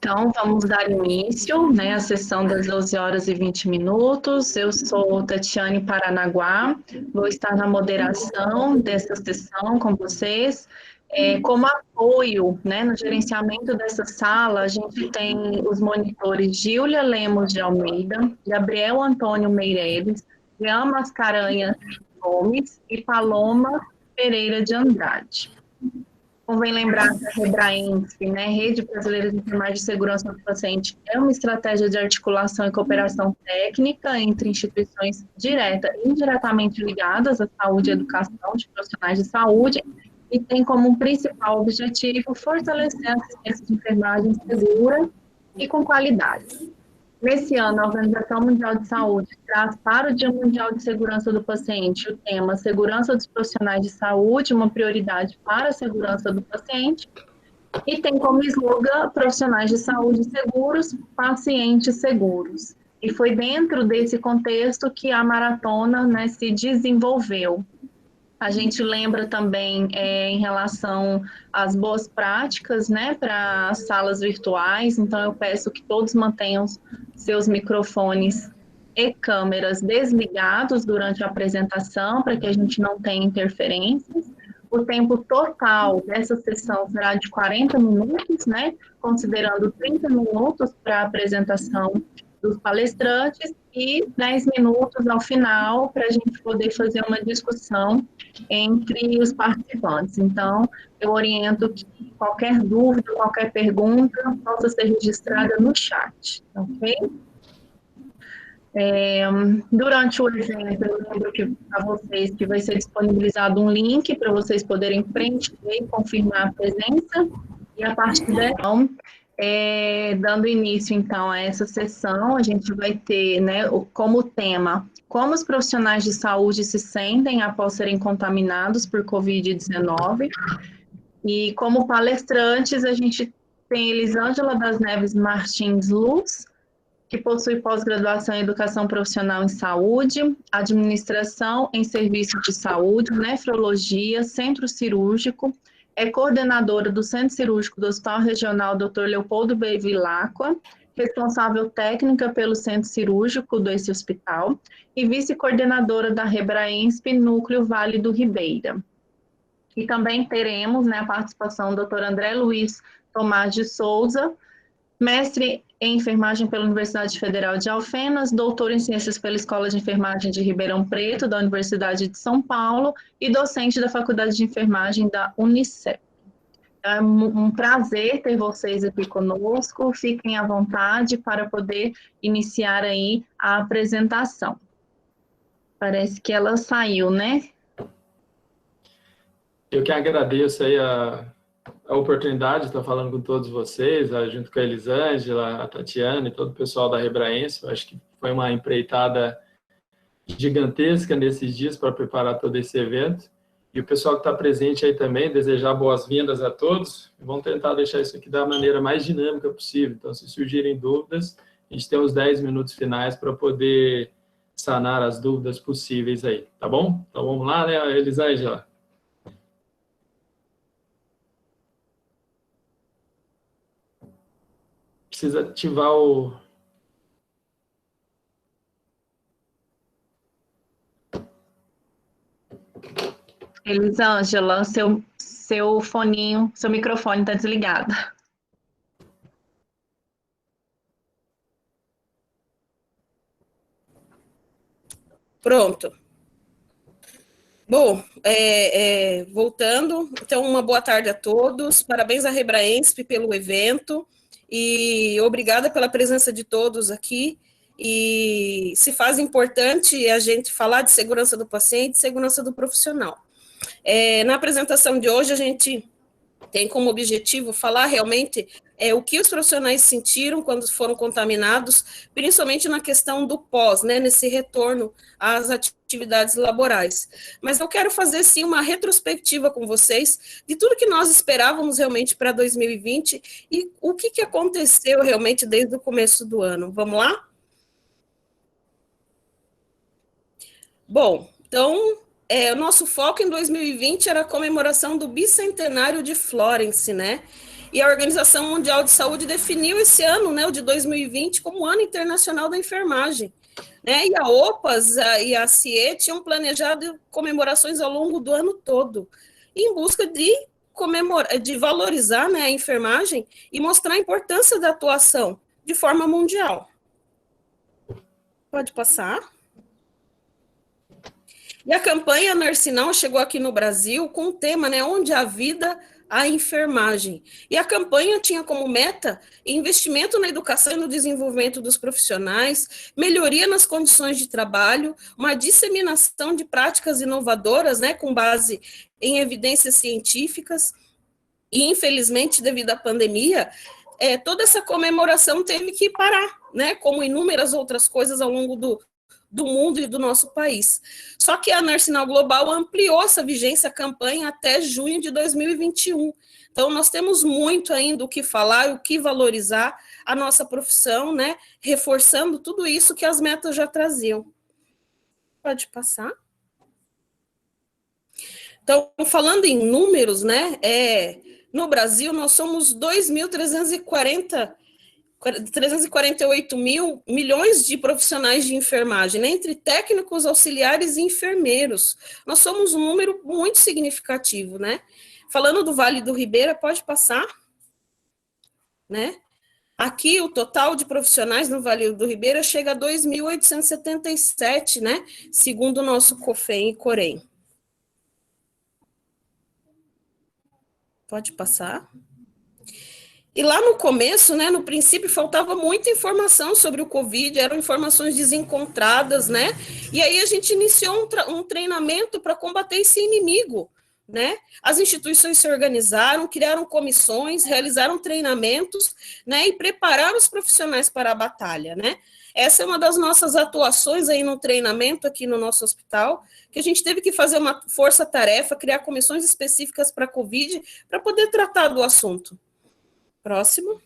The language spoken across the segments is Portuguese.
Então, vamos dar início, né, à sessão das 12 horas e 20 minutos. Eu sou Tatiane Paranaguá, vou estar na moderação dessa sessão com vocês. Como apoio, né, no gerenciamento dessa sala, a gente tem os monitores Gíulia Lemos de Almeida, Gabriel Antônio Meireles, Jean Mascarenhas Gomes e Paloma Pereira de Andrade. Convém lembrar que a Rebraensp, né, Rede Brasileira de Enfermagem de Segurança do Paciente, é uma estratégia de articulação e cooperação técnica entre instituições direta e indiretamente ligadas à saúde e educação de profissionais de saúde e tem como principal objetivo fortalecer a assistência de enfermagem segura e com qualidade. Nesse ano, a Organização Mundial de Saúde traz para o Dia Mundial de Segurança do Paciente o tema Segurança dos Profissionais de Saúde, uma prioridade para a segurança do paciente, e tem como slogan Profissionais de Saúde Seguros, Pacientes Seguros. E foi dentro desse contexto que a maratona, né, se desenvolveu. A gente lembra também em relação às boas práticas, né, para as salas virtuais, então eu peço que todos mantenham seus microfones e câmeras desligados durante a apresentação, para que a gente não tenha interferências. O tempo total dessa sessão será de 40 minutos, né, considerando 30 minutos para a apresentação dos palestrantes e 10 minutos ao final para a gente poder fazer uma discussão entre os participantes. Então, eu oriento que qualquer dúvida, qualquer pergunta possa ser registrada no chat, ok? Durante o evento, eu lembro a vocês que vai ser disponibilizado um link para vocês poderem preencher e confirmar a presença, e a partir daí, dando início, então, a essa sessão, a gente vai ter, né, como tema, como os profissionais de saúde se sentem após serem contaminados por Covid-19, e como palestrantes, a gente tem Elisângela das Neves Martins Luz, que possui pós-graduação em Educação Profissional em Saúde, Administração em Serviços de Saúde, Nefrologia, Centro Cirúrgico, é coordenadora do Centro Cirúrgico do Hospital Regional Dr. Leopoldo Bevilacqua, responsável técnica pelo Centro Cirúrgico desse hospital e vice-coordenadora da Rebraensp Núcleo Vale do Ribeira. E também teremos, né, a participação do Dr. André Luiz Tomás de Souza, mestre em enfermagem pela Universidade Federal de Alfenas, doutor em ciências pela Escola de Enfermagem de Ribeirão Preto, da Universidade de São Paulo, e docente da Faculdade de Enfermagem da Unicef. É um prazer ter vocês aqui conosco, fiquem à vontade para poder iniciar aí a apresentação. Parece que ela saiu, né? Eu que agradeço aí a oportunidade de estar falando com todos vocês, junto com a Elisângela, a Tatiana e todo o pessoal da Rebraensp. Acho que foi uma empreitada gigantesca nesses dias para preparar todo esse evento. E o pessoal que está presente aí também, desejar boas-vindas a todos. Vamos tentar deixar isso aqui da maneira mais dinâmica possível. Então, se surgirem dúvidas, a gente tem os 10 minutos finais para poder sanar as dúvidas possíveis aí, tá bom? Então, vamos lá, né, Elisângela? Precisa ativar o... Elisângela, seu foninho, seu microfone está desligado. Pronto. Bom, voltando, então, uma boa tarde a todos, parabéns à Rebraensp pelo evento, e obrigada pela presença de todos aqui, e se faz importante a gente falar de segurança do paciente e segurança do profissional. Na apresentação de hoje, a gente tem como objetivo falar realmente o que os profissionais sentiram quando foram contaminados, principalmente na questão do pós, né, nesse retorno às atividades laborais. Mas eu quero fazer, sim, uma retrospectiva com vocês de tudo que nós esperávamos realmente para 2020 e o que aconteceu realmente desde o começo do ano. Vamos lá? Bom, então... o nosso foco em 2020 era a comemoração do bicentenário de Florence, né? e a Organização Mundial de Saúde definiu esse ano, né, o de 2020, como o Ano Internacional da Enfermagem. Né? E a OPAS e a CIE tinham planejado comemorações ao longo do ano todo, em busca de valorizar, né, a enfermagem e mostrar a importância da atuação de forma mundial. Pode passar. E a campanha Nurse Now chegou aqui no Brasil com o tema, né, Onde há vida, a enfermagem. E a campanha tinha como meta investimento na educação e no desenvolvimento dos profissionais, melhoria nas condições de trabalho, uma disseminação de práticas inovadoras, né, com base em evidências científicas, e infelizmente, devido à pandemia, toda essa comemoração teve que parar, né, como inúmeras outras coisas ao longo do mundo e do nosso país. Só que a Nurse Now Global ampliou essa vigência, a campanha, até junho de 2021. Então, nós temos muito ainda o que falar, o que valorizar a nossa profissão, né, reforçando tudo isso que as metas já traziam. Pode passar. Então, falando em números, né, no Brasil, nós somos 348 mil milhões de profissionais de enfermagem, né, entre técnicos, auxiliares e enfermeiros. Nós somos um número muito significativo, né? Falando do Vale do Ribeira, pode passar, né? Aqui, o total de profissionais no Vale do Ribeira chega a 2.877, né? Segundo o nosso COFEM e COREM. Pode passar. E lá no começo, né, no princípio, faltava muita informação sobre o Covid, eram informações desencontradas, né? E aí a gente iniciou um treinamento para combater esse inimigo, né? As instituições se organizaram, criaram comissões, realizaram treinamentos, né, e prepararam os profissionais para a batalha, né? Essa é uma das nossas atuações aí no treinamento aqui no nosso hospital, que a gente teve que fazer uma força-tarefa, criar comissões específicas para a Covid, para poder tratar do assunto. Próximo.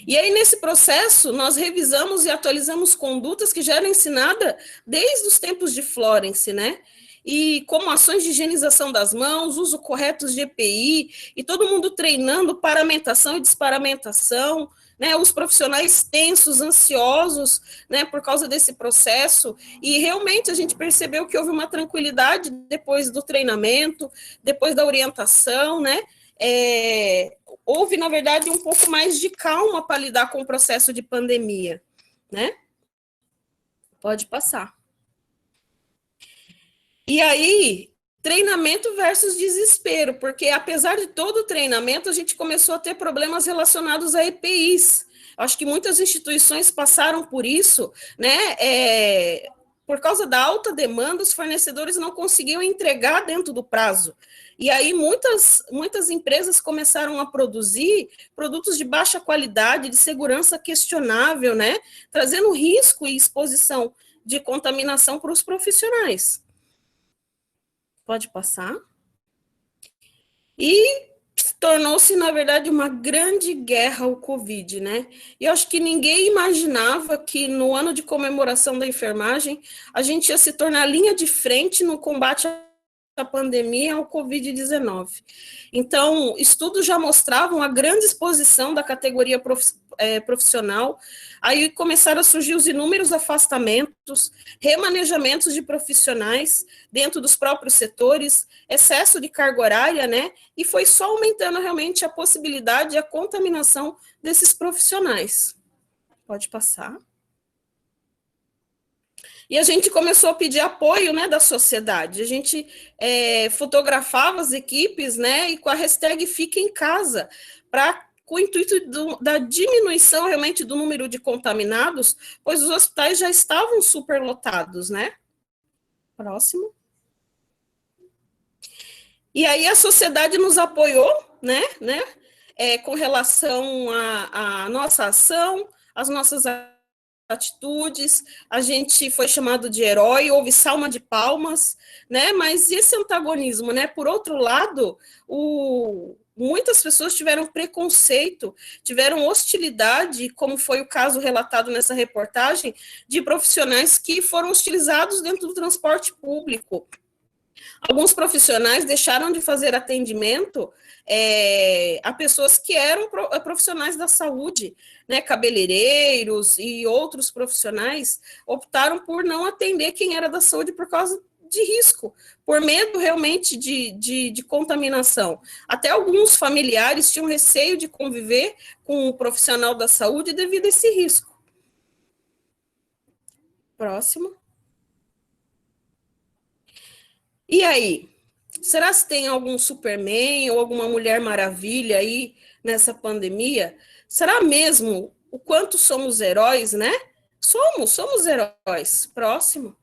E aí, nesse processo, nós revisamos e atualizamos condutas que já eram ensinadas desde os tempos de Florence, né? E como ações de higienização das mãos, uso correto de EPI, e todo mundo treinando paramentação e desparamentação, né, os profissionais tensos, ansiosos, né, por causa desse processo, e realmente a gente percebeu que houve uma tranquilidade depois do treinamento, depois da orientação, né, houve, na verdade, um pouco mais de calma para lidar com o processo de pandemia, né? Pode passar. E aí, treinamento versus desespero, porque apesar de todo o treinamento, a gente começou a ter problemas relacionados a EPIs. Acho que muitas instituições passaram por isso, né? Por causa da alta demanda, os fornecedores não conseguiam entregar dentro do prazo. E aí muitas empresas começaram a produzir produtos de baixa qualidade, de segurança questionável, né? Trazendo risco e exposição de contaminação para os profissionais. Pode passar. E tornou-se, na verdade, uma grande guerra o Covid, né? E eu acho que ninguém imaginava que no ano de comemoração da enfermagem a gente ia se tornar linha de frente no combate à pandemia ao Covid-19. Então, estudos já mostravam a grande exposição da categoria profissional, aí começaram a surgir os inúmeros afastamentos, remanejamentos de profissionais dentro dos próprios setores, excesso de carga horária, né? E foi só aumentando realmente a possibilidade de a contaminação desses profissionais. Pode passar. E a gente começou a pedir apoio, né, da sociedade. A gente fotografava as equipes, né, e com a hashtag Fica em Casa, com o intuito da diminuição realmente do número de contaminados, pois os hospitais já estavam superlotados, né? Próximo. E aí a sociedade nos apoiou, né, com relação à nossa ação, às nossas atitudes, a gente foi chamado de herói, houve salva de palmas, né? Mas esse antagonismo, né? Por outro lado, muitas pessoas tiveram preconceito, tiveram hostilidade, como foi o caso relatado nessa reportagem, de profissionais que foram hostilizados dentro do transporte público. Alguns profissionais deixaram de fazer atendimento a pessoas que eram profissionais da saúde, né, cabeleireiros e outros profissionais optaram por não atender quem era da saúde por causa de risco, por medo realmente de contaminação. Até alguns familiares tinham receio de conviver com um profissional da saúde devido a esse risco. Próximo. E aí? Será que tem algum Superman ou alguma Mulher Maravilha aí nessa pandemia? Será mesmo o quanto somos heróis, né? Somos heróis. Próximo.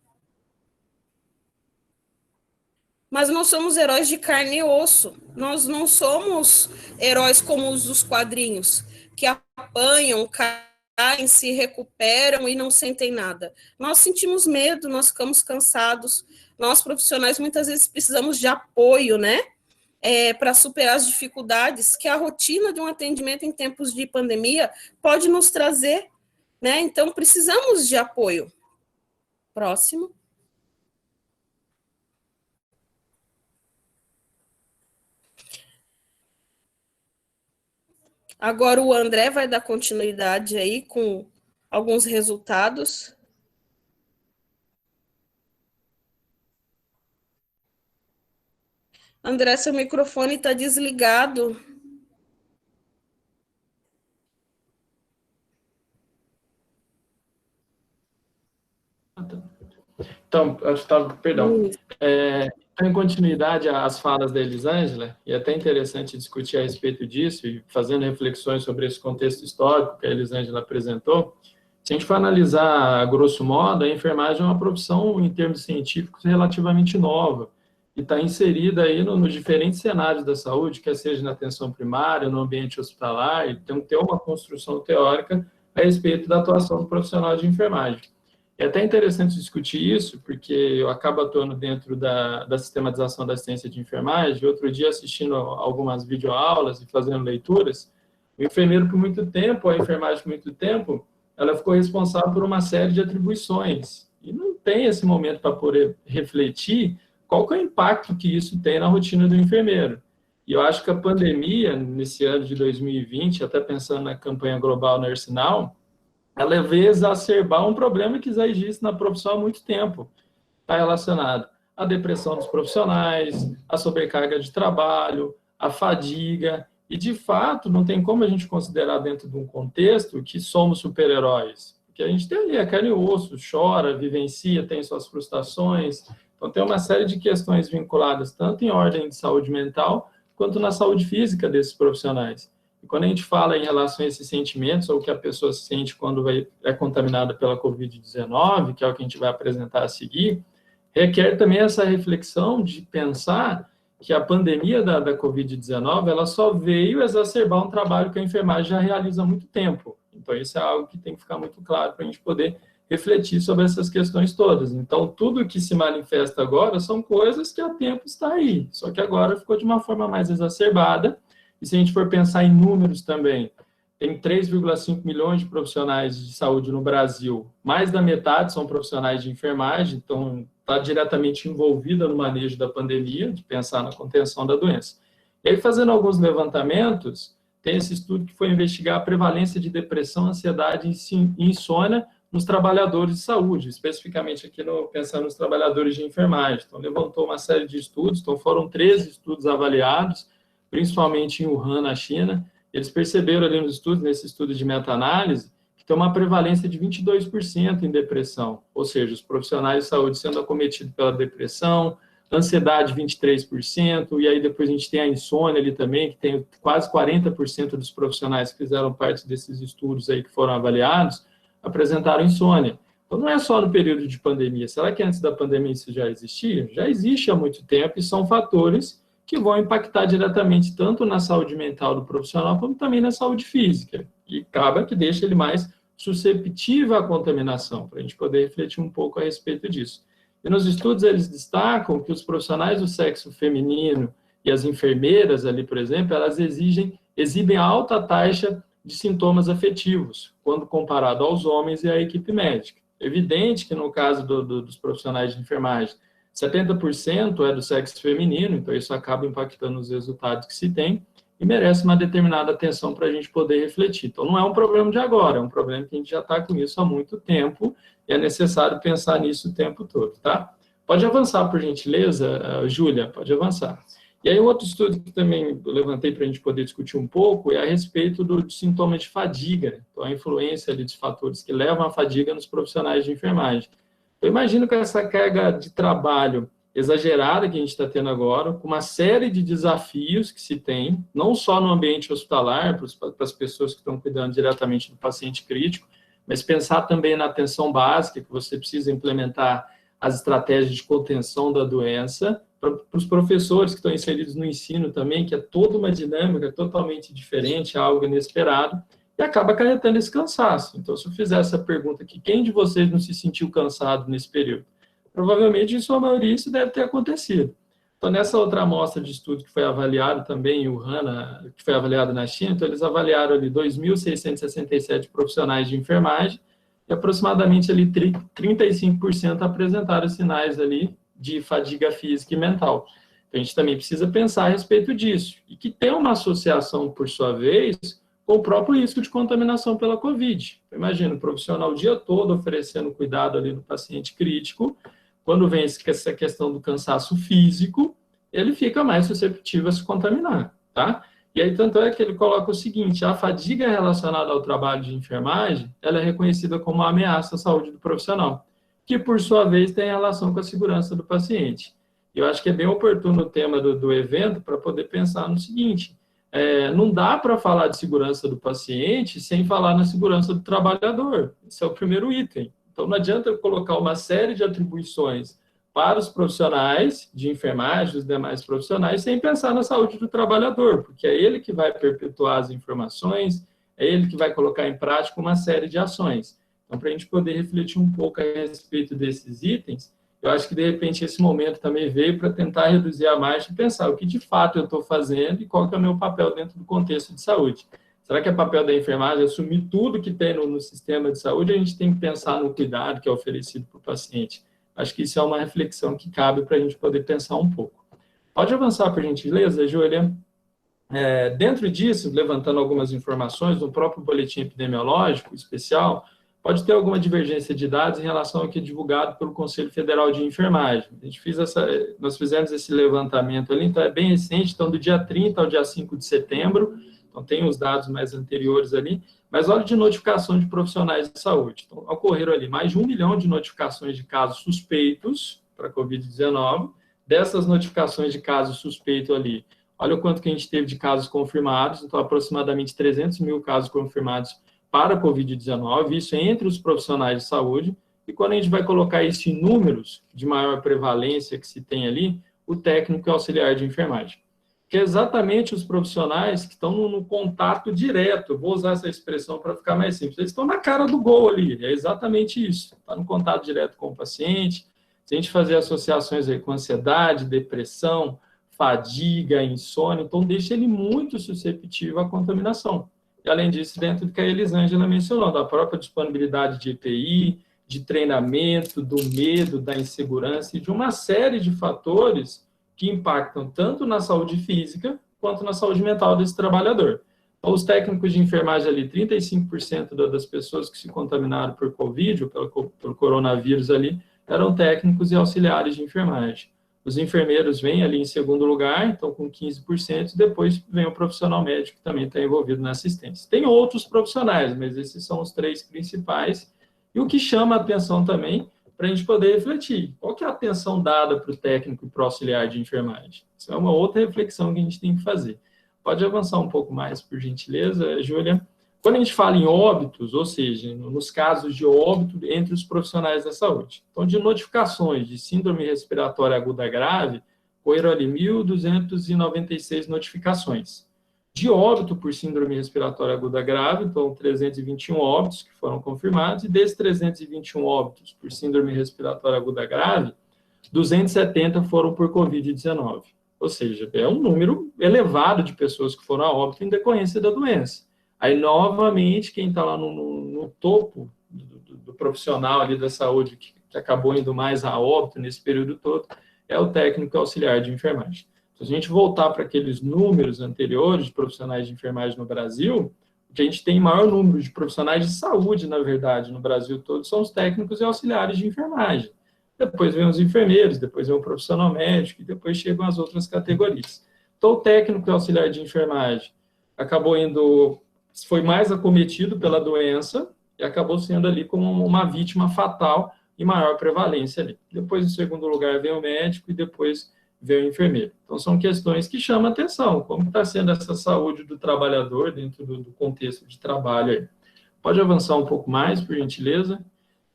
Mas não somos heróis de carne e osso. Nós não somos heróis como os dos quadrinhos, que apanham, caem, se recuperam e não sentem nada. Nós sentimos medo, nós ficamos cansados. Nós, profissionais, muitas vezes precisamos de apoio, né? Para superar as dificuldades que a rotina de um atendimento em tempos de pandemia pode nos trazer, né? Então, precisamos de apoio. Próximo. Agora o André vai dar continuidade aí com alguns resultados. André, seu microfone está desligado. Então, perdão. Em continuidade às falas da Elisângela, e é até interessante discutir a respeito disso, e fazendo reflexões sobre esse contexto histórico que a Elisângela apresentou, se a gente for analisar, a grosso modo, a enfermagem é uma profissão, em termos científicos, relativamente nova, e está inserida aí nos diferentes cenários da saúde, quer seja na atenção primária, no ambiente hospitalar, e tem que ter uma construção teórica a respeito da atuação do profissional de enfermagem. É até interessante discutir isso, porque eu acabo atuando dentro da sistematização da assistência de enfermagem. Outro dia, assistindo algumas videoaulas e fazendo leituras, o enfermeiro, por muito tempo, a enfermagem, por muito tempo, ela ficou responsável por uma série de atribuições. E não tem esse momento para poder refletir qual que é o impacto que isso tem na rotina do enfermeiro. E eu acho que a pandemia, nesse ano de 2020, até pensando na campanha global Nurse Now, ela veio exacerbar um problema que já existe na profissão há muito tempo. Está relacionado à depressão dos profissionais, à sobrecarga de trabalho, à fadiga, e, de fato, não tem como a gente considerar dentro de um contexto que somos super-heróis, porque a gente tem ali a carne e osso, chora, vivencia, tem suas frustrações, então tem uma série de questões vinculadas tanto em ordem de saúde mental, quanto na saúde física desses profissionais. E quando a gente fala em relação a esses sentimentos, ou o que a pessoa sente quando é contaminada pela Covid-19, que é o que a gente vai apresentar a seguir, requer também essa reflexão de pensar que a pandemia da Covid-19, ela só veio exacerbar um trabalho que a enfermagem já realiza há muito tempo. Então, isso é algo que tem que ficar muito claro para a gente poder refletir sobre essas questões todas. Então, tudo que se manifesta agora são coisas que há tempo está aí, só que agora ficou de uma forma mais exacerbada. E se a gente for pensar em números também, tem 3,5 milhões de profissionais de saúde no Brasil, mais da metade são profissionais de enfermagem, então está diretamente envolvida no manejo da pandemia, de pensar na contenção da doença. E aí, fazendo alguns levantamentos, tem esse estudo que foi investigar a prevalência de depressão, ansiedade e insônia nos trabalhadores de saúde, especificamente aqui pensando nos trabalhadores de enfermagem. Então, levantou uma série de estudos, então foram 13 estudos avaliados, principalmente em Wuhan, na China. Eles perceberam ali nos estudos, nesse estudo de meta-análise, que tem uma prevalência de 22% em depressão, ou seja, os profissionais de saúde sendo acometidos pela depressão, ansiedade 23%, e aí depois a gente tem a insônia ali também, que tem quase 40% dos profissionais que fizeram parte desses estudos aí que foram avaliados, apresentaram insônia. Então, não é só no período de pandemia. Será que antes da pandemia isso já existia? Já existe há muito tempo, e são fatores que vão impactar diretamente tanto na saúde mental do profissional, como também na saúde física. E acaba que deixa ele mais susceptível à contaminação, para a gente poder refletir um pouco a respeito disso. E nos estudos eles destacam que os profissionais do sexo feminino e as enfermeiras ali, por exemplo, elas exibem alta taxa de sintomas afetivos, quando comparado aos homens e à equipe médica. Evidente que no caso dos profissionais de enfermagem, 70% é do sexo feminino, então isso acaba impactando os resultados que se tem, e merece uma determinada atenção para a gente poder refletir. Então, não é um problema de agora, é um problema que a gente já está com isso há muito tempo, e é necessário pensar nisso o tempo todo, tá? Pode avançar, por gentileza, Júlia, pode avançar. E aí, outro estudo que também eu levantei para a gente poder discutir um pouco é a respeito do sintoma de fadiga, então a influência ali dos fatores que levam à fadiga nos profissionais de enfermagem. Eu imagino que essa carga de trabalho exagerada que a gente está tendo agora, com uma série de desafios que se tem, não só no ambiente hospitalar, para as pessoas que estão cuidando diretamente do paciente crítico, mas pensar também na atenção básica, que você precisa implementar as estratégias de contenção da doença, para os professores que estão inseridos no ensino também, que é toda uma dinâmica totalmente diferente, algo inesperado, e acaba acarretando esse cansaço. Então, se eu fizer essa pergunta aqui, quem de vocês não se sentiu cansado nesse período? Provavelmente, em sua maioria, isso deve ter acontecido. Então, nessa outra amostra de estudo que foi avaliado também, o HANA, que foi avaliado na China, então eles avaliaram ali 2.667 profissionais de enfermagem, e aproximadamente ali 35% apresentaram sinais ali de fadiga física e mental. Então, a gente também precisa pensar a respeito disso, e que tem uma associação, por sua vez, com o próprio risco de contaminação pela Covid. Imagina, o profissional o dia todo oferecendo cuidado ali no paciente crítico, quando vem essa questão do cansaço físico, ele fica mais susceptível a se contaminar, tá? E aí, tanto é que ele coloca o seguinte, a fadiga relacionada ao trabalho de enfermagem, ela é reconhecida como uma ameaça à saúde do profissional, que, por sua vez, tem relação com a segurança do paciente. Eu acho que é bem oportuno o tema do evento para poder pensar no seguinte, não dá para falar de segurança do paciente sem falar na segurança do trabalhador. Esse é o primeiro item. Então, não adianta eu colocar uma série de atribuições para os profissionais de enfermagem, os demais profissionais, sem pensar na saúde do trabalhador, porque é ele que vai perpetuar as informações, é ele que vai colocar em prática uma série de ações. Então, para a gente poder refletir um pouco a respeito desses itens, eu acho que, de repente, esse momento também veio para tentar reduzir a margem e pensar o que, de fato, eu estou fazendo e qual que é o meu papel dentro do contexto de saúde. Será que é papel da enfermagem assumir tudo que tem no sistema de saúde? A gente tem que pensar no cuidado que é oferecido para o paciente. Acho que isso é uma reflexão que cabe para a gente poder pensar um pouco. Pode avançar, por gentileza, Júlia? Dentro disso, levantando algumas informações do próprio boletim epidemiológico especial, pode ter alguma divergência de dados em relação ao que é divulgado pelo Conselho Federal de Enfermagem. Nós fizemos esse levantamento ali, então é bem recente, então do dia 30 ao dia 5 de setembro, então tem os dados mais anteriores ali, mas olha de notificação de profissionais de saúde. Então, ocorreram ali mais de 1 milhão de notificações de casos suspeitos para a Covid-19. Dessas notificações de casos suspeitos ali, olha o quanto que a gente teve de casos confirmados, então aproximadamente 300 mil casos confirmados para a Covid-19, isso entre os profissionais de saúde, e quando a gente vai colocar isso em números de maior prevalência que se tem ali, o técnico e auxiliar de enfermagem. Que é exatamente os profissionais que estão no contato direto, vou usar essa expressão para ficar mais simples, eles estão na cara do gol ali, é exatamente isso, está no contato direto com o paciente. Se a gente fazer associações aí com ansiedade, depressão, fadiga, insônia, então deixa ele muito susceptível à contaminação. E, além disso, dentro do que a Elisângela mencionou, da própria disponibilidade de EPI, de treinamento, do medo, da insegurança e de uma série de fatores que impactam tanto na saúde física quanto na saúde mental desse trabalhador. Então, os técnicos de enfermagem ali, 35% das pessoas que se contaminaram por Covid, ou pelo coronavírus ali, eram técnicos e auxiliares de enfermagem. Os enfermeiros vêm ali em segundo lugar, então com 15%, depois vem o profissional médico que também está envolvido na assistência. Tem outros profissionais, mas esses são os 3 principais. E o que chama a atenção também, para a gente poder refletir, qual que é a atenção dada para o técnico e para o auxiliar de enfermagem? Isso é uma outra reflexão que a gente tem que fazer. Pode avançar um pouco mais, por gentileza, Júlia? Quando a gente fala em óbitos, ou seja, nos casos de óbito entre os profissionais da saúde, então, de notificações de síndrome respiratória aguda grave, ocorreram ali 1.296 notificações. De óbito por síndrome respiratória aguda grave, então, 321 óbitos que foram confirmados, e desses 321 óbitos por síndrome respiratória aguda grave, 270 foram por Covid-19. Ou seja, é um número elevado de pessoas que foram a óbito em decorrência da doença. Aí, novamente, quem está lá no topo do profissional ali da saúde, que acabou indo mais a óbito nesse período todo, é o técnico auxiliar de enfermagem. Se a gente voltar para aqueles números anteriores de profissionais de enfermagem no Brasil, o que a gente tem maior número de profissionais de saúde, na verdade, no Brasil todo, são os técnicos e auxiliares de enfermagem. Depois vem os enfermeiros, depois vem o profissional médico, e depois chegam as outras categorias. Então, o técnico e auxiliar de enfermagem acabou foi mais acometido pela doença e acabou sendo ali como uma vítima fatal e maior prevalência ali. Depois, em segundo lugar, vem o médico e depois vem o enfermeiro. Então, são questões que chamam atenção, como está sendo essa saúde do trabalhador dentro do contexto de trabalho aí. Pode avançar um pouco mais, por gentileza?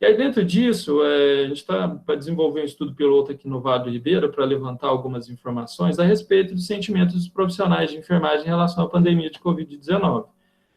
E aí, dentro disso, a gente está para desenvolver um estudo piloto aqui no Vale do Ribeira para levantar algumas informações a respeito dos sentimentos dos profissionais de enfermagem em relação à pandemia de Covid-19,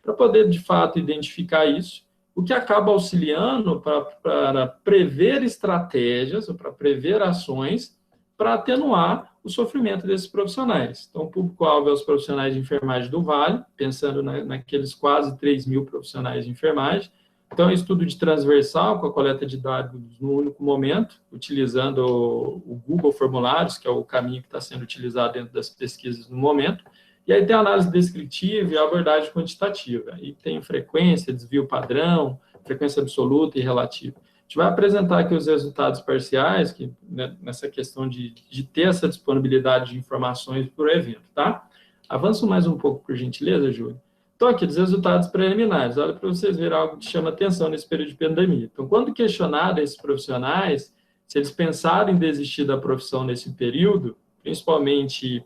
para poder, de fato, identificar isso, o que acaba auxiliando para prever estratégias, ou para prever ações, para atenuar o sofrimento desses profissionais. Então, o público-alvo é os profissionais de enfermagem do Vale, pensando naqueles quase 3 mil profissionais de enfermagem. Então, é um estudo de transversal, com a coleta de dados no único momento, utilizando o Google Formulários, que é o caminho que está sendo utilizado dentro das pesquisas no momento. E aí tem a análise descritiva e a abordagem quantitativa. E tem frequência, desvio padrão, frequência absoluta e relativa. A gente vai apresentar aqui os resultados parciais, que, né, nessa questão de ter essa disponibilidade de informações por evento, tá? Avanço mais um pouco, por gentileza, Júlio. Então, aqui, dos resultados preliminares. Olha para vocês verem algo que chama atenção nesse período de pandemia. Então, quando questionado a esses profissionais, se eles pensaram em desistir da profissão nesse período, principalmente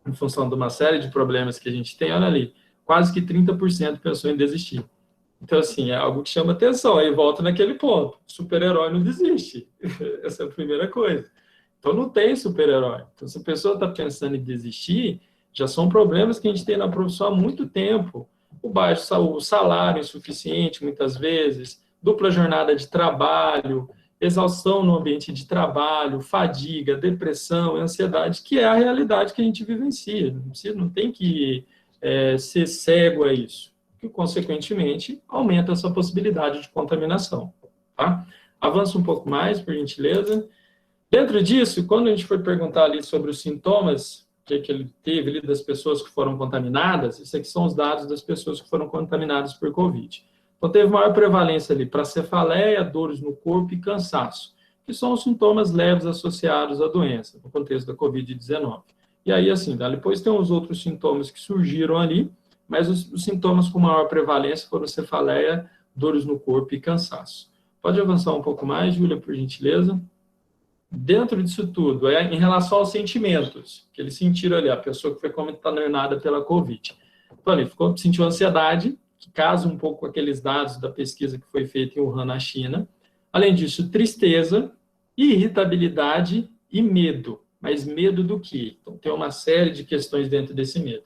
em função de uma série de problemas que a gente tem, olha ali, quase que 30% pensou em desistir. Então, assim, é algo que chama atenção. Aí volta naquele ponto. Super-herói não desiste. Essa é a primeira coisa. Então, não tem super-herói. Então, se a pessoa está pensando em desistir, já são problemas que a gente tem na profissão há muito tempo. O salário insuficiente, muitas vezes, dupla jornada de trabalho, exaustão no ambiente de trabalho, fadiga, depressão, ansiedade, que é a realidade que a gente vivencia. Não tem que ser cego a isso, que, consequentemente, aumenta essa possibilidade de contaminação. Tá? Avança um pouco mais, por gentileza. Dentro disso, quando a gente foi perguntar ali sobre os sintomas que ele teve ali das pessoas que foram contaminadas, isso aqui são os dados das pessoas que foram contaminadas por Covid. Então, teve maior prevalência ali para cefaleia, dores no corpo e cansaço, que são os sintomas leves associados à doença, no contexto da Covid-19. E aí, assim, depois tem os outros sintomas que surgiram ali, mas os sintomas com maior prevalência foram cefaleia, dores no corpo e cansaço. Pode avançar um pouco mais, Júlia, por gentileza? Dentro disso tudo, em relação aos sentimentos, que eles sentiram ali, a pessoa que foi contaminada pela Covid. Então, ele sentiu ansiedade, que casa um pouco com aqueles dados da pesquisa que foi feita em Wuhan, na China. Além disso, tristeza, irritabilidade e medo. Mas medo do quê? Então, tem uma série de questões dentro desse medo.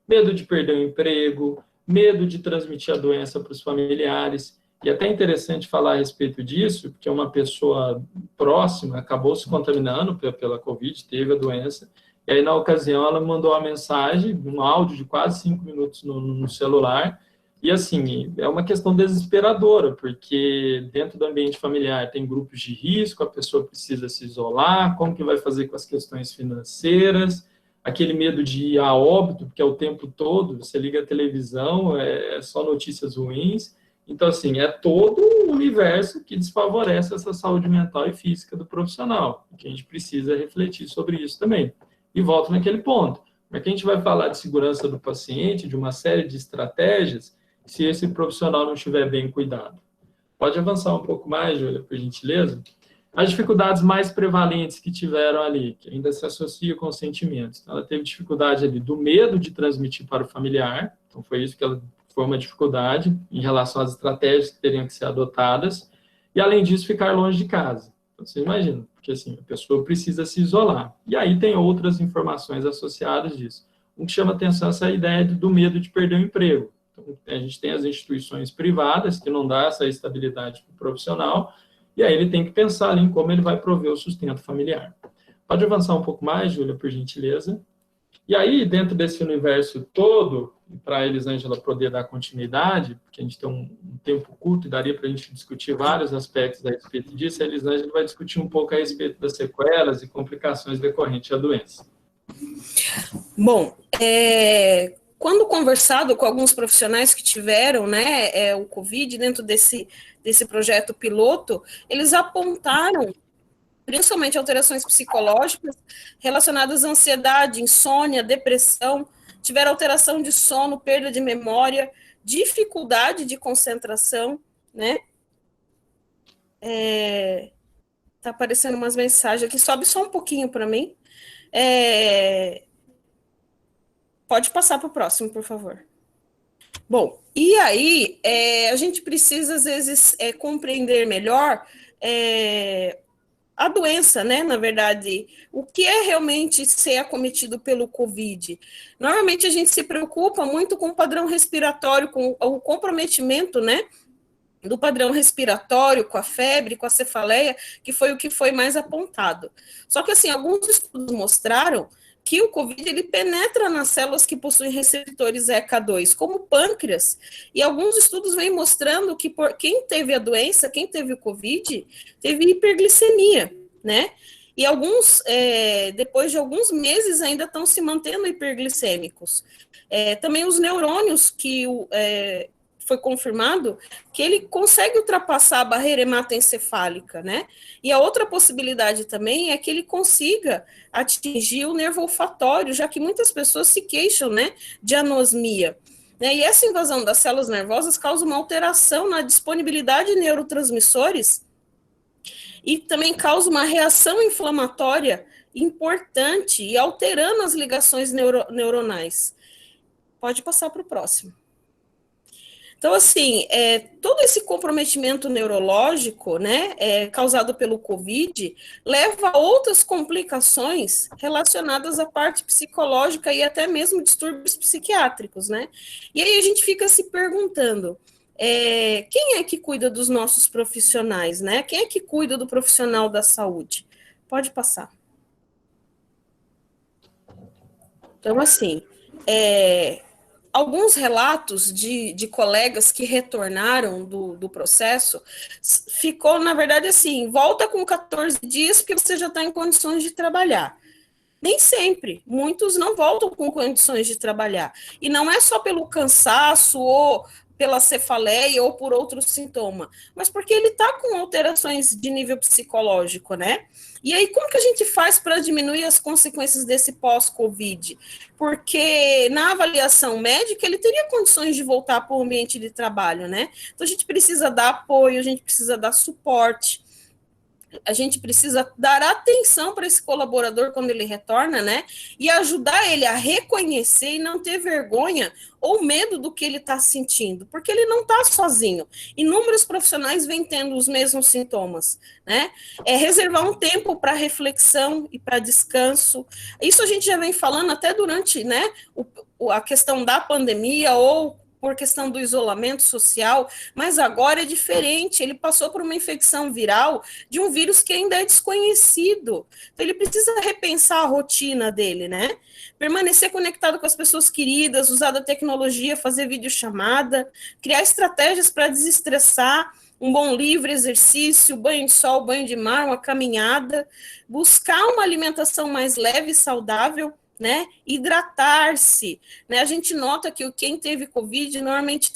Medo de perder o emprego, medo de transmitir a doença para os familiares. E é até interessante falar a respeito disso, porque uma pessoa próxima acabou se contaminando pela Covid, teve a doença, e aí, na ocasião, ela mandou uma mensagem, um áudio de quase 5 minutos no celular, e, assim, é uma questão desesperadora, porque dentro do ambiente familiar tem grupos de risco, a pessoa precisa se isolar, como que vai fazer com as questões financeiras, aquele medo de ir a óbito, porque é o tempo todo, você liga a televisão, é só notícias ruins. Então, assim, é todo um universo que desfavorece essa saúde mental e física do profissional, que a gente precisa refletir sobre isso também. E volto naquele ponto. Como é que a gente vai falar de segurança do paciente, de uma série de estratégias, se esse profissional não estiver bem cuidado? Pode avançar um pouco mais, Júlia, por gentileza? As dificuldades mais prevalentes que tiveram ali, que ainda se associam com os sentimentos. Então, ela teve dificuldade ali do medo de transmitir para o familiar, então foi isso que ela foi uma dificuldade em relação às estratégias que teriam que ser adotadas, e além disso, ficar longe de casa. Então, você imagina, porque assim, a pessoa precisa se isolar. E aí tem outras informações associadas disso. O que chama atenção é essa ideia do medo de perder o emprego. Então, a gente tem as instituições privadas, que não dá essa estabilidade para o profissional, e aí ele tem que pensar ali em como ele vai prover o sustento familiar. Pode avançar um pouco mais, Júlia, por gentileza? E aí, dentro desse universo todo, para a Elisângela poder dar continuidade, porque a gente tem um tempo curto e daria para a gente discutir vários aspectos a respeito disso, a Elisângela vai discutir um pouco a respeito das sequelas e complicações decorrentes da doença. Bom, quando conversado com alguns profissionais que tiveram, né, o Covid dentro desse projeto piloto, eles apontaram principalmente alterações psicológicas relacionadas à ansiedade, insônia, depressão, tiveram alteração de sono, perda de memória, dificuldade de concentração, né? Tá aparecendo umas mensagens aqui, sobe só um pouquinho para mim. Pode passar para o próximo, por favor. Bom, e aí a gente precisa, às vezes, compreender melhor a doença, né, na verdade, o que é realmente ser acometido pelo Covid. Normalmente a gente se preocupa muito com o padrão respiratório, com o comprometimento, né, do padrão respiratório, com a febre, com a cefaleia, que foi o que foi mais apontado. Só que, assim, alguns estudos mostraram que o Covid, ele penetra nas células que possuem receptores ECA2, como o pâncreas, e alguns estudos vêm mostrando que quem teve a doença, quem teve o Covid, teve hiperglicemia, né? E alguns, depois de alguns meses, ainda estão se mantendo hiperglicêmicos. Também os neurônios, que foi confirmado que ele consegue ultrapassar a barreira hematoencefálica, né? E a outra possibilidade também é que ele consiga atingir o nervo olfatório, já que muitas pessoas se queixam, né, de anosmia. Né? E essa invasão das células nervosas causa uma alteração na disponibilidade de neurotransmissores e também causa uma reação inflamatória importante e alterando as ligações neuronais. Pode passar para o próximo. Então, assim, todo esse comprometimento neurológico, né, causado pelo Covid, leva a outras complicações relacionadas à parte psicológica e até mesmo distúrbios psiquiátricos, né? E aí a gente fica se perguntando, quem é que cuida dos nossos profissionais, né? Quem é que cuida do profissional da saúde? Pode passar. Então, assim, alguns relatos de colegas que retornaram do processo, ficou, na verdade, assim, volta com 14 dias porque você já está em condições de trabalhar. Nem sempre, muitos não voltam com condições de trabalhar. E não é só pelo cansaço ou pela cefaleia ou por outro sintoma, mas porque ele está com alterações de nível psicológico, né? E aí, como que a gente faz para diminuir as consequências desse pós-Covid? Porque na avaliação médica, ele teria condições de voltar para o ambiente de trabalho, né? Então, a gente precisa dar apoio, a gente precisa dar suporte, a gente precisa dar atenção para esse colaborador quando ele retorna, né? E ajudar ele a reconhecer e não ter vergonha ou medo do que ele está sentindo, porque ele não está sozinho. Inúmeros profissionais vêm tendo os mesmos sintomas, né? Reservar um tempo para reflexão e para descanso. Isso a gente já vem falando até durante, né, a questão da pandemia ou por questão do isolamento social, mas agora é diferente, ele passou por uma infecção viral de um vírus que ainda é desconhecido, então ele precisa repensar a rotina dele, né? Permanecer conectado com as pessoas queridas, usar da tecnologia, fazer videochamada, criar estratégias para desestressar, um bom livro, exercício, banho de sol, banho de mar, uma caminhada, buscar uma alimentação mais leve e saudável, né, hidratar-se, né, a gente nota que quem teve Covid normalmente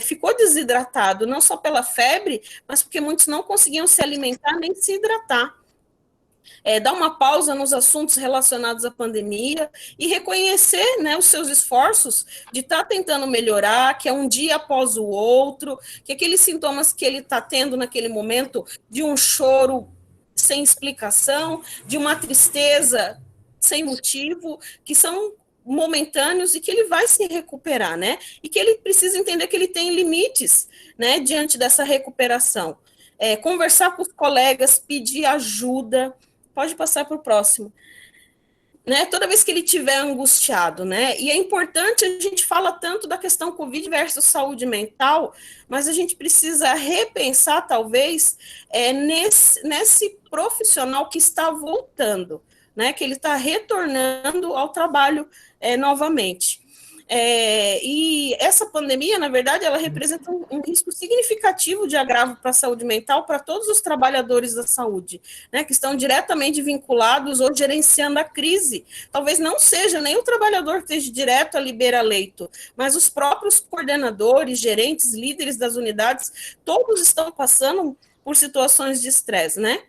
ficou desidratado, não só pela febre, mas porque muitos não conseguiam se alimentar nem se hidratar. Dar uma pausa nos assuntos relacionados à pandemia e reconhecer, né, os seus esforços de estar tentando melhorar, que é um dia após o outro, que aqueles sintomas que ele está tendo naquele momento, de um choro sem explicação, de uma tristeza sem motivo, que são momentâneos e que ele vai se recuperar, né? E que ele precisa entender que ele tem limites, né, diante dessa recuperação. Conversar com os colegas, pedir ajuda. Pode passar para o próximo. Né? Toda vez que ele estiver angustiado, né? E é importante, a gente fala tanto da questão Covid versus saúde mental, mas a gente precisa repensar, talvez, nesse profissional que está voltando, né, que ele está retornando ao trabalho novamente. E essa pandemia, na verdade, ela representa um risco significativo de agravo para a saúde mental para todos os trabalhadores da saúde, né, que estão diretamente vinculados ou gerenciando a crise. Talvez não seja nem o trabalhador que esteja direto a beira-leito, mas os próprios coordenadores, gerentes, líderes das unidades, todos estão passando por situações de estresse, né?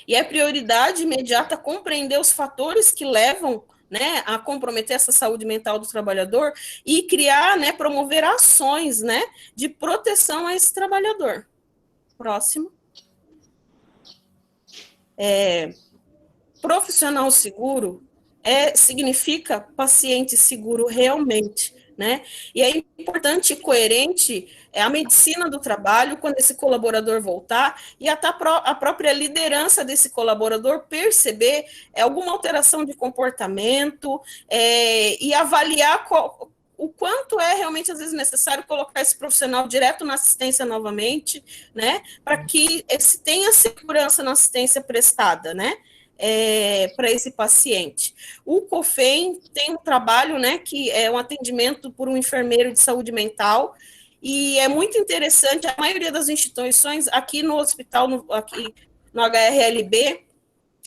E é prioridade imediata compreender os fatores que levam, né, a comprometer essa saúde mental do trabalhador e criar, né, promover ações, né, de proteção a esse trabalhador. Próximo. Profissional seguro significa paciente seguro realmente, né? E é importante e coerente a medicina do trabalho quando esse colaborador voltar e até a própria liderança desse colaborador perceber alguma alteração de comportamento e avaliar o quanto é realmente, às vezes, necessário colocar esse profissional direto na assistência novamente, né? Para que se tenha segurança na assistência prestada, né? Para esse paciente. O COFEM tem um trabalho, né, que é um atendimento por um enfermeiro de saúde mental, e é muito interessante, a maioria das instituições, aqui no hospital, aqui no HRLB,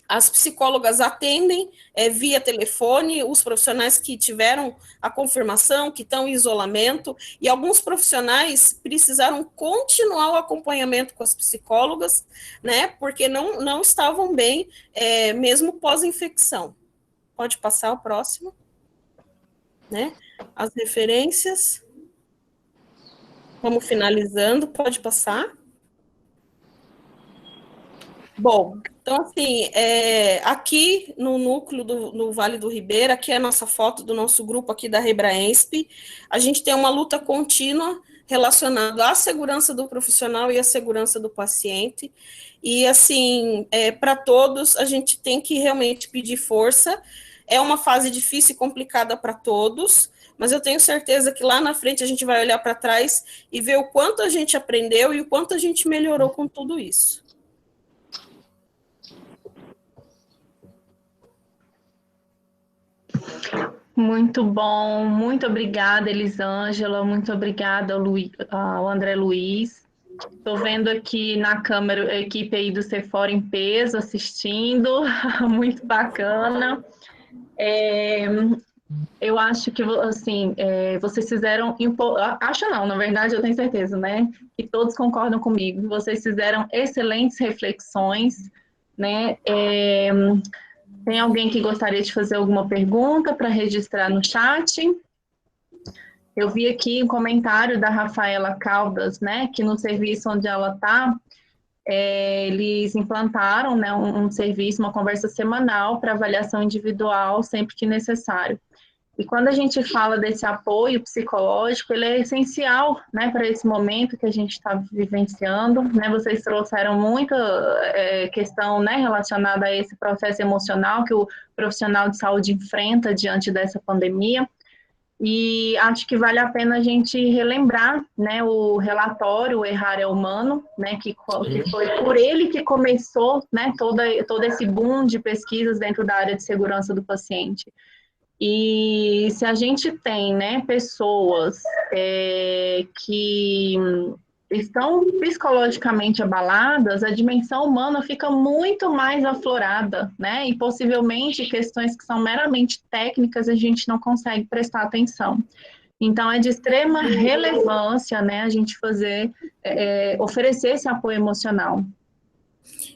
as psicólogas atendem via telefone os profissionais que tiveram a confirmação, que estão em isolamento, e alguns profissionais precisaram continuar o acompanhamento com as psicólogas, né, porque não estavam bem, mesmo pós-infecção. Pode passar o próximo. Né? As referências. Vamos finalizando, pode passar. Bom, então, assim, aqui no núcleo no Vale do Ribeira, aqui é a nossa foto do nosso grupo aqui da Rebraensp, a gente tem uma luta contínua relacionada à segurança do profissional e à segurança do paciente, e, assim, para todos, a gente tem que realmente pedir força. É uma fase difícil e complicada para todos, mas eu tenho certeza que lá na frente a gente vai olhar para trás e ver o quanto a gente aprendeu e o quanto a gente melhorou com tudo isso. Muito bom, muito obrigada, Elisângela, muito obrigada ao André Luiz. Estou vendo aqui na câmera a equipe aí do Sephora em peso assistindo, muito bacana. Eu acho que, assim, vocês fizeram... Acho não, na verdade eu tenho certeza, né? Que todos concordam comigo. Vocês fizeram excelentes reflexões, né? Tem alguém que gostaria de fazer alguma pergunta para registrar no chat? Eu vi aqui um comentário da Rafaela Caldas, né, que no serviço onde ela está, eles implantaram, né, um serviço, uma conversa semanal para avaliação individual sempre que necessário. E quando a gente fala desse apoio psicológico, ele é essencial, né, para esse momento que a gente está vivenciando, né? Vocês trouxeram muita questão, né, relacionada a esse processo emocional que o profissional de saúde enfrenta diante dessa pandemia. E acho que vale a pena a gente relembrar, né, o relatório O Errar é Humano, né, que foi por ele que começou, né, todo esse boom de pesquisas dentro da área de segurança do paciente. E se a gente tem, né, pessoas que estão psicologicamente abaladas, a dimensão humana fica muito mais aflorada, né? E possivelmente questões que são meramente técnicas a gente não consegue prestar atenção. Então, é de extrema relevância, né, a gente oferecer esse apoio emocional.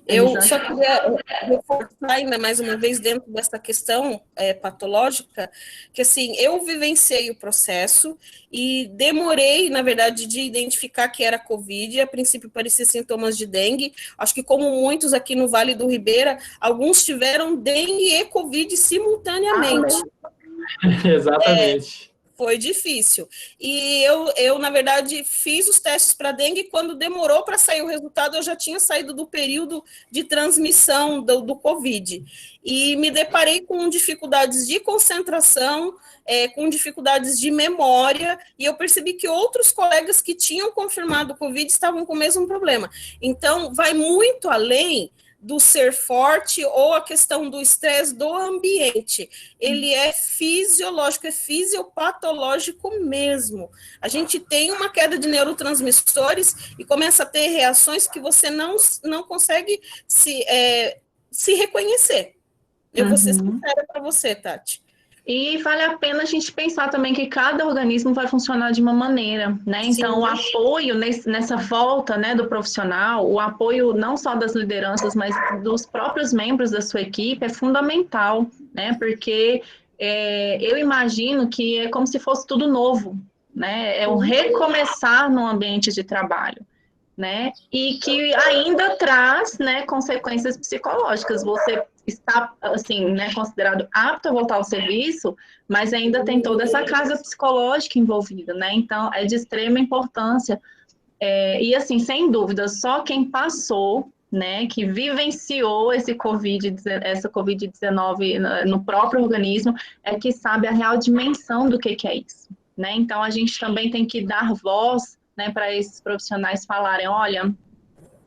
Eu só queria reforçar ainda mais uma vez dentro dessa questão patológica, que assim, eu vivenciei o processo e demorei, na verdade, de identificar que era Covid, a princípio parecia sintomas de dengue, acho que como muitos aqui no Vale do Ribeira, alguns tiveram dengue e Covid simultaneamente. Exatamente. Foi difícil. E eu, na verdade, fiz os testes para dengue, quando demorou para sair o resultado, eu já tinha saído do período de transmissão do Covid. E me deparei com dificuldades de concentração, com dificuldades de memória, e eu percebi que outros colegas que tinham confirmado o Covid estavam com o mesmo problema. Então, vai muito além do ser forte ou a questão do estresse do ambiente. Ele é fisiológico, é fisiopatológico mesmo. A gente tem uma queda de neurotransmissores e começa a ter reações que você não consegue se reconhecer. Eu vou ser sincera para você, Tati. E vale a pena a gente pensar também que cada organismo vai funcionar de uma maneira, né? Então, o apoio nessa volta, né, do profissional, o apoio não só das lideranças, mas dos próprios membros da sua equipe é fundamental, né? Porque eu imagino que é como se fosse tudo novo, né? É um recomeçar no ambiente de trabalho, né? E que ainda traz, né, consequências psicológicas. Você está, assim, né, considerado apto a voltar ao serviço, mas ainda tem toda essa carga psicológica envolvida, né? Então, é de extrema importância. E, assim, sem dúvida, só quem passou, né, que vivenciou essa Covid-19 no próprio organismo, é que sabe a real dimensão do que é isso, né? Então, a gente também tem que dar voz, né, para esses profissionais falarem, olha,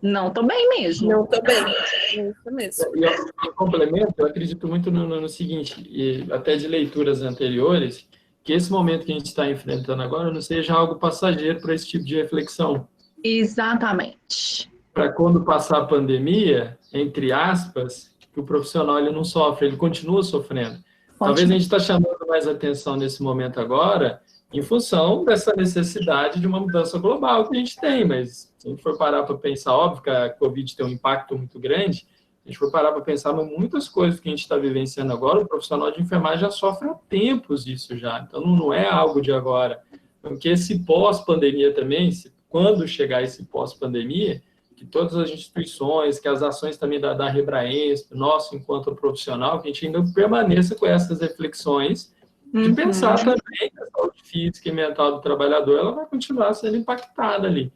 não estou bem mesmo. Não estou bem, é isso mesmo. E em complemento, eu acredito muito no seguinte, e até de leituras anteriores, que esse momento que a gente está enfrentando agora não seja algo passageiro para esse tipo de reflexão. Exatamente. Para quando passar a pandemia, entre aspas, que o profissional ele não sofre, ele continua sofrendo. Talvez a gente está chamando mais atenção nesse momento agora, em função dessa necessidade de uma mudança global que a gente tem, mas se a gente for parar para pensar, óbvio que a Covid tem um impacto muito grande, se a gente for parar para pensar em muitas coisas que a gente está vivenciando agora, o profissional de enfermagem já sofre há tempos disso já, então não é algo de agora. Porque esse pós-pandemia também, quando chegar esse pós-pandemia, que todas as instituições, que as ações também da Rebraensp, nosso enquanto profissional, que a gente ainda permaneça com essas reflexões de pensar também que a saúde física e mental do trabalhador ela vai continuar sendo impactada ali.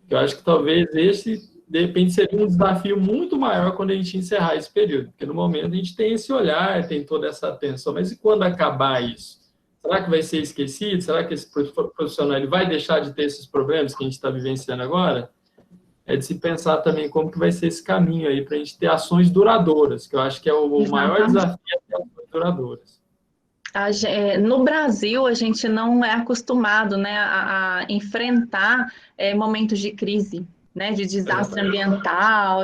Eu acho que talvez esse, de repente, seria um desafio muito maior quando a gente encerrar esse período, porque no momento a gente tem esse olhar, tem toda essa atenção, mas e quando acabar isso? Será que vai ser esquecido? Será que esse profissional ele vai deixar de ter esses problemas que a gente está vivenciando agora? É de se pensar também como que vai ser esse caminho aí para a gente ter ações duradouras, que eu acho que é o maior desafio é ter ações duradouras. No Brasil, a gente não é acostumado, né, a enfrentar momentos de crise, né, de desastre ambiental,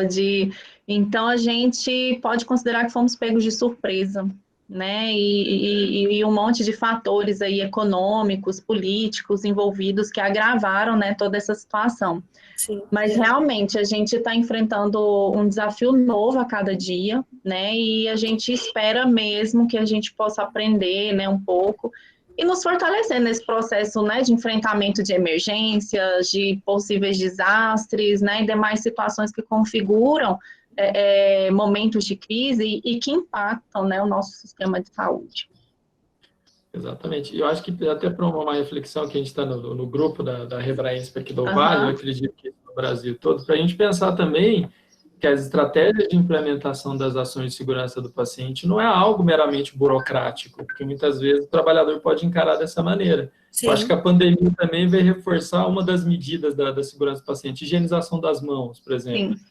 então a gente pode considerar que fomos pegos de surpresa, né, e um monte de fatores aí econômicos, políticos envolvidos que agravaram, né, toda essa situação. Sim. Mas realmente a gente está enfrentando um desafio novo a cada dia, né? E a gente espera mesmo que a gente possa aprender, né, um pouco e nos fortalecer nesse processo, né, de enfrentamento de emergências, de possíveis desastres, né, e demais situações que configuram momentos de crise e que impactam, né, o nosso sistema de saúde. Exatamente. E eu acho que até para uma reflexão que a gente está no grupo da Rebraensp aqui do Vale, eu acredito que no Brasil todo, para a gente pensar também que as estratégias de implementação das ações de segurança do paciente não é algo meramente burocrático, porque muitas vezes o trabalhador pode encarar dessa maneira. Sim. Eu acho que a pandemia também veio reforçar uma das medidas da segurança do paciente, higienização das mãos, por exemplo. Sim.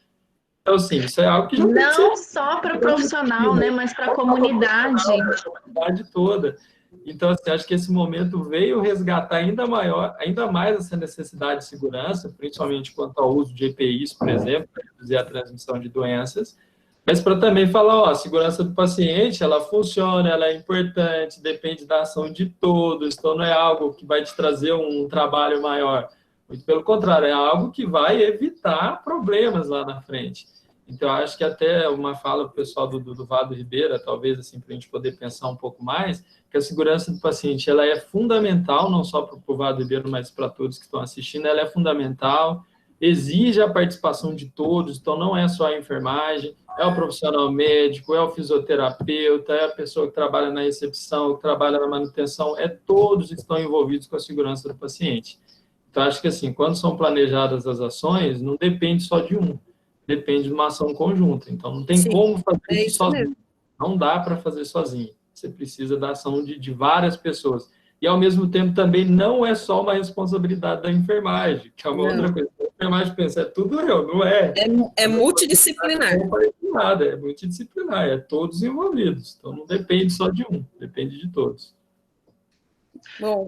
Então, sim, isso é algo que já não só para o profissional, né, mas para a comunidade. Para a comunidade toda. Então, assim, acho que esse momento veio resgatar ainda mais essa necessidade de segurança, principalmente quanto ao uso de EPIs, por exemplo, para reduzir a transmissão de doenças, mas para também falar, ó, a segurança do paciente, ela funciona, ela é importante, depende da ação de todos, então não é algo que vai te trazer um trabalho maior. Muito pelo contrário, é algo que vai evitar problemas lá na frente. Então, acho que até uma fala do pessoal do Vado Ribeira, talvez, assim, para a gente poder pensar um pouco mais, que a segurança do paciente ela é fundamental, não só para o Vado Ribeira, mas para todos que estão assistindo, ela é fundamental, exige a participação de todos, então não é só a enfermagem, é o profissional médico, é o fisioterapeuta, é a pessoa que trabalha na recepção, que trabalha na manutenção, todos estão envolvidos com a segurança do paciente. Então, acho que, assim, quando são planejadas as ações, não depende só de um, depende de uma ação conjunta. Então, não tem como fazer isso sozinho. Mesmo. Não dá para fazer sozinho. Você precisa da ação de várias pessoas. E, ao mesmo tempo, também não é só uma responsabilidade da enfermagem, que é uma outra coisa. A enfermagem pensa, é tudo eu, não é? É multidisciplinar. É multidisciplinar, é todos envolvidos. Então, não depende só de um, depende de todos. Bom,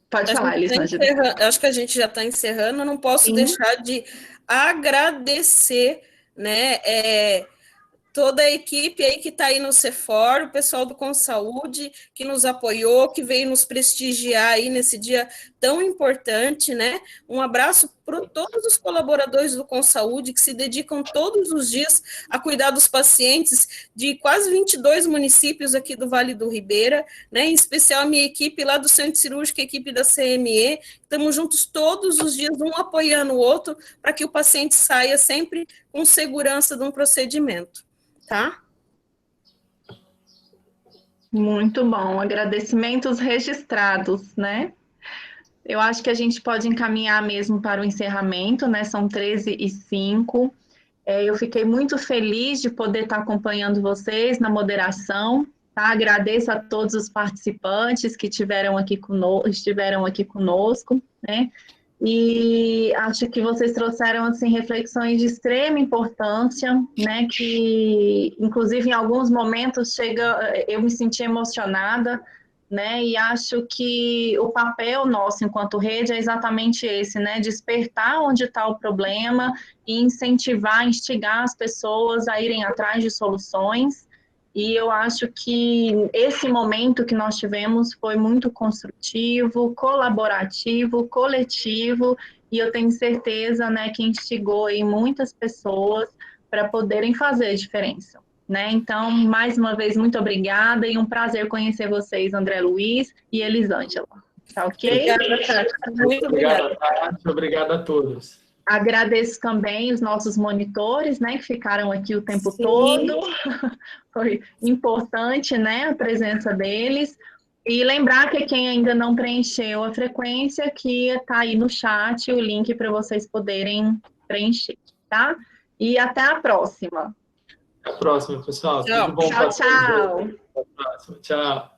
pode falar, Elisângela. Acho que a gente já está encerrando, eu não posso Sim. deixar de agradecer, né, toda a equipe aí que está aí no CEFOR, o pessoal do Consaúde, que nos apoiou, que veio nos prestigiar aí nesse dia tão importante, né? Um abraço para todos os colaboradores do Consaúde, que se dedicam todos os dias a cuidar dos pacientes de quase 22 municípios aqui do Vale do Ribeira, né? Em especial a minha equipe lá do Centro Cirúrgico, a equipe da CME, estamos juntos todos os dias, um apoiando o outro, para que o paciente saia sempre com segurança de um procedimento. Tá? Muito bom, agradecimentos registrados, né? Eu acho que a gente pode encaminhar mesmo para o encerramento, né? São 13h05. Eu fiquei muito feliz de poder estar acompanhando vocês na moderação, tá? Agradeço a todos os participantes que estiveram aqui conosco, né? E acho que vocês trouxeram assim reflexões de extrema importância, né? Que inclusive em alguns momentos eu me senti emocionada, né? E acho que o papel nosso enquanto rede é exatamente esse, né? Despertar onde está o problema e incentivar, instigar as pessoas a irem atrás de soluções. E eu acho que esse momento que nós tivemos foi muito construtivo, colaborativo, coletivo, e eu tenho certeza, né, que instigou aí muitas pessoas para poderem fazer a diferença, né? Então, mais uma vez, muito obrigada e um prazer conhecer vocês, André Luiz e Elisângela. Tá ok? Obrigada, Tati. Muito obrigada. Tati. Obrigado a todos. Agradeço também os nossos monitores, né, que ficaram aqui o tempo todo. Foi importante, né, a presença deles. E lembrar que quem ainda não preencheu a frequência, que está aí no chat o link para vocês poderem preencher, tá? E até a próxima. Até a próxima, pessoal. Tchau. Tudo bom Tchau, tchau. Até a próxima. Tchau.